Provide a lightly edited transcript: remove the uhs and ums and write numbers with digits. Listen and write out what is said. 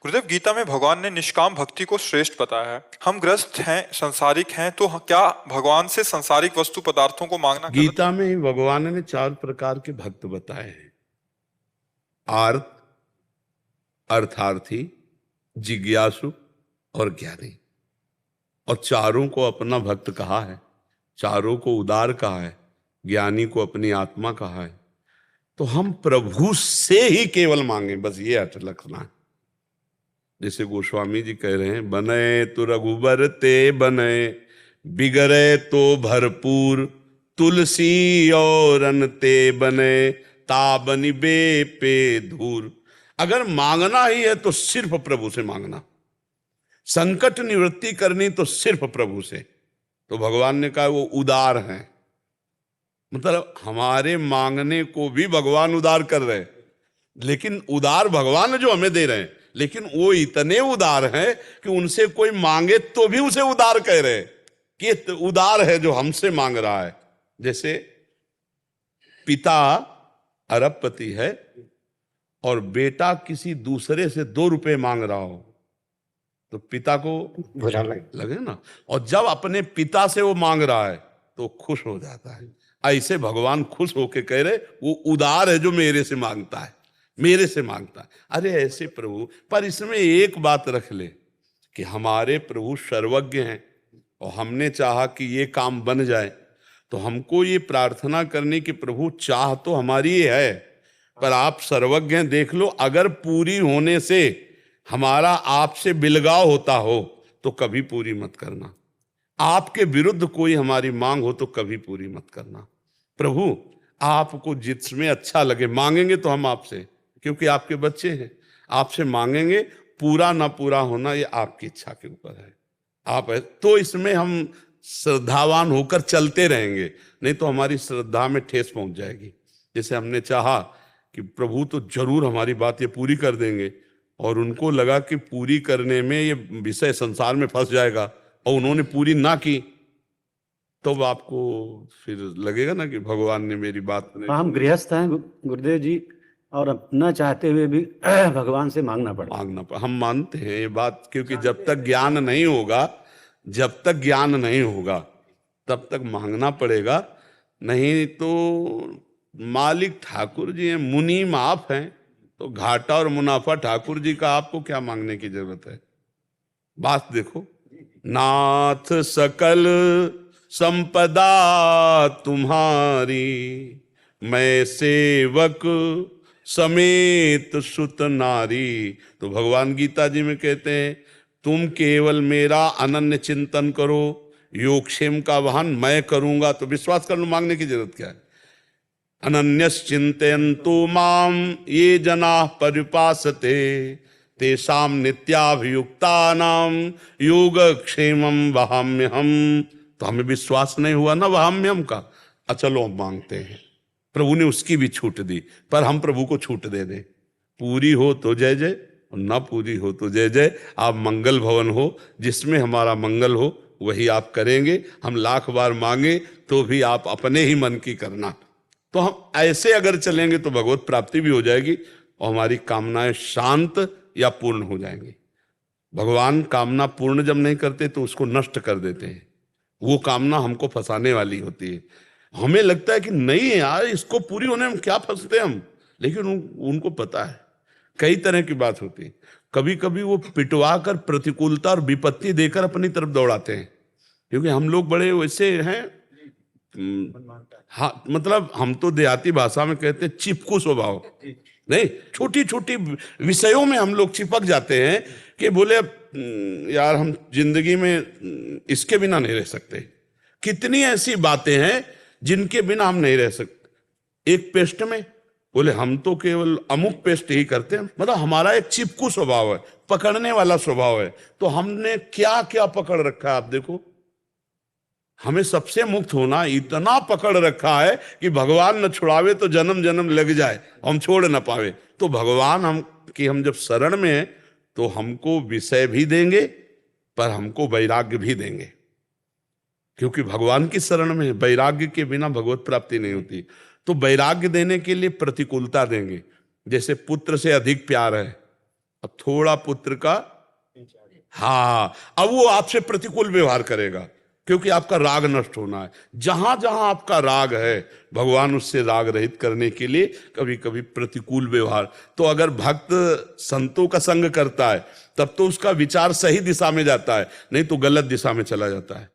गुरुदेव, गीता में भगवान ने निष्काम भक्ति को श्रेष्ठ बताया है। हम ग्रस्त हैं, संसारिक हैं, तो क्या भगवान से संसारिक वस्तु पदार्थों को मांगना गलत है? गीता में ही भगवान ने 4 प्रकार के भक्त बताए हैं। आर्त, अर्थार्थी, जिज्ञासु और ज्ञानी। और चारों को अपना भक्त कहा है, चारों को उदार कहा है, ज्ञानी को अपनी आत्मा कहा है। तो हम प्रभु से ही केवल मांगे, बस ये अर्थ रखना है। जैसे गोस्वामी जी कह रहे हैं, बने तो रघुबर ते बने, बिगड़े तो भरपूर, तुलसी और अन ते बने, ताबनि बे पे धूर। अगर मांगना ही है तो सिर्फ प्रभु से मांगना, संकट निवृत्ति करनी तो सिर्फ प्रभु से। तो भगवान ने कहा वो उदार हैं, मतलब हमारे मांगने को भी भगवान उदार कर रहे हैं। लेकिन उदार भगवान जो हमें दे रहे हैं, लेकिन वो इतने उदार हैं कि उनसे कोई मांगे तो भी उसे उदार कह रहे हैं कि उदार है जो हमसे मांग रहा है। जैसे पिता अरबपति है और बेटा किसी दूसरे से 2 रुपए मांग रहा हो तो पिता को बुरा लगे ना। और जब अपने पिता से वो मांग रहा है तो खुश हो जाता है। ऐसे भगवान खुश होके कह रहे वो उदार है जो मेरे से मांगता है, मेरे से मांगता है। अरे ऐसे प्रभु, पर इसमें एक बात रख ले कि हमारे प्रभु सर्वज्ञ हैं और हमने चाहा कि ये काम बन जाए, तो हमको ये प्रार्थना करने की प्रभु चाह तो हमारी ही है, पर आप सर्वज्ञ हैं, देख लो अगर पूरी होने से हमारा आपसे बिलगाव होता हो तो कभी पूरी मत करना। आपके विरुद्ध कोई हमारी मांग हो तो कभी पूरी मत करना। प्रभु आपको जिसमें अच्छा लगे मांगेंगे तो हम आपसे, क्योंकि आपके बच्चे हैं, आपसे मांगेंगे। पूरा ना पूरा होना ये आपकी इच्छा के ऊपर है। आप है तो इसमें हम श्रद्धावान होकर चलते रहेंगे, नहीं तो हमारी श्रद्धा में ठेस पहुंच जाएगी। जैसे हमने चाहा कि प्रभु तो जरूर हमारी बात ये पूरी कर देंगे, और उनको लगा कि पूरी करने में ये विषय संसार में फंस जाएगा और उन्होंने पूरी ना की, तो आपको फिर लगेगा ना कि भगवान ने मेरी बात नहीं। हम गृहस्थ हैं गुरुदेव जी, और न चाहते हुए भी भगवान से मांगना पड़े। हम मानते हैं ये बात, क्योंकि जब तक ज्ञान नहीं होगा, जब तक ज्ञान नहीं होगा तब तक मांगना पड़ेगा। नहीं तो मालिक ठाकुर जी हैं, मुनीम आप हैं, तो घाटा और मुनाफा ठाकुर जी का, आपको क्या मांगने की जरूरत है। बात देखो, नाथ सकल संपदा तुम्हारी, मैं सेवक समेत सुत नारी। तो भगवान गीता जी में कहते हैं तुम केवल मेरा अनन्य चिंतन करो, योगक्षेम का वहन मैं करूंगा। तो विश्वास कर लो, मांगने की जरूरत क्या है। अनन्यश्चिन्तयन्तु माम ये जनाः परिपासते, तेषां नित्याभियुक्तानां योगक्षेमं वहाम्यहम्। तो हमें विश्वास नहीं हुआ ना वहाम्यहम् का, चलो हम मांगते हैं। प्रभु ने उसकी भी छूट दी, पर हम प्रभु को छूट दे दें। पूरी हो तो जय जय, और ना पूरी हो तो जय जय। आप मंगल भवन हो, जिसमें हमारा मंगल हो वही आप करेंगे। हम लाख बार मांगे तो भी आप अपने ही मन की करना। तो हम ऐसे अगर चलेंगे तो भगवत प्राप्ति भी हो जाएगी और हमारी कामनाएं शांत या पूर्ण हो जाएंगी। भगवान कामना पूर्ण जब नहीं करते तो उसको नष्ट कर देते हैं। वो कामना हमको फंसाने वाली होती है। हमें लगता है कि नहीं यार, इसको पूरी होने में क्या फंसते हम, लेकिन उनको पता है कई तरह की बात होती है। कभी कभी वो पिटवा कर प्रतिकूलता और विपत्ति देकर अपनी तरफ दौड़ाते हैं, क्योंकि हम लोग बड़े वैसे हैं। हाँ, मतलब हम तो देहाती भाषा में कहते हैं चिपकू स्वभाव। नहीं, छोटी छोटी विषयों में हम लोग चिपक जाते हैं कि बोले यार हम जिंदगी में इसके बिना नहीं रह सकते। कितनी ऐसी बातें हैं जिनके बिना हम नहीं रह सकते। एक पेस्ट में बोले हम तो केवल अमुक पेस्ट ही करते हैं, मतलब हमारा एक चिपकू स्वभाव है, पकड़ने वाला स्वभाव है। तो हमने क्या क्या पकड़ रखा है, आप देखो। हमें सबसे मुक्त होना इतना पकड़ रखा है कि भगवान न छुड़ावे तो जन्म जन्म लग जाए, हम छोड़ न पावे। तो भगवान हम जब शरण में हैं तो हमको विषय भी देंगे, पर हमको वैराग्य भी देंगे, क्योंकि भगवान की शरण में वैराग्य के बिना भगवत प्राप्ति नहीं होती। तो वैराग्य देने के लिए प्रतिकूलता देंगे। जैसे पुत्र से अधिक प्यार है अब थोड़ा पुत्र का, हाँ, अब वो आपसे प्रतिकूल व्यवहार करेगा क्योंकि आपका राग नष्ट होना है। जहां जहां आपका राग है, भगवान उससे राग रहित करने के लिए कभी कभी प्रतिकूल व्यवहार। तो अगर भक्त संतों का संग करता है तब तो उसका विचार सही दिशा में जाता है, नहीं तो गलत दिशा में चला जाता है।